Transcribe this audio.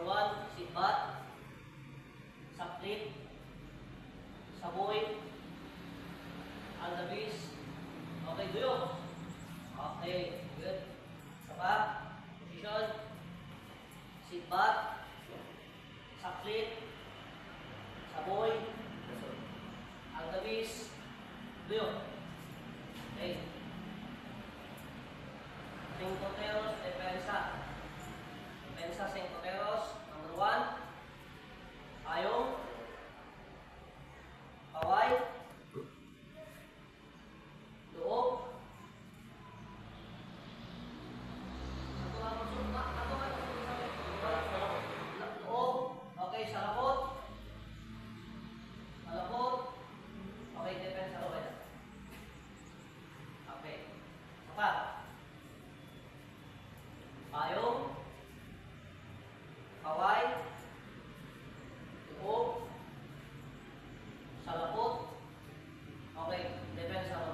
Number 1, sitbat, saklit, saboy, aldabis. Okay, duyok. Okay, good. Isa pa, position, sitbat, saklit, saboy, aldabis, duyok. Okay. Cincoteros, depensa. Depensa, cincoteros. Number 1, ayong, kaway, loob, loob, okay, salakot, okay, depensa, okay. Okay, apa? Ayong, kaway, loob, salakot, okay, depensa,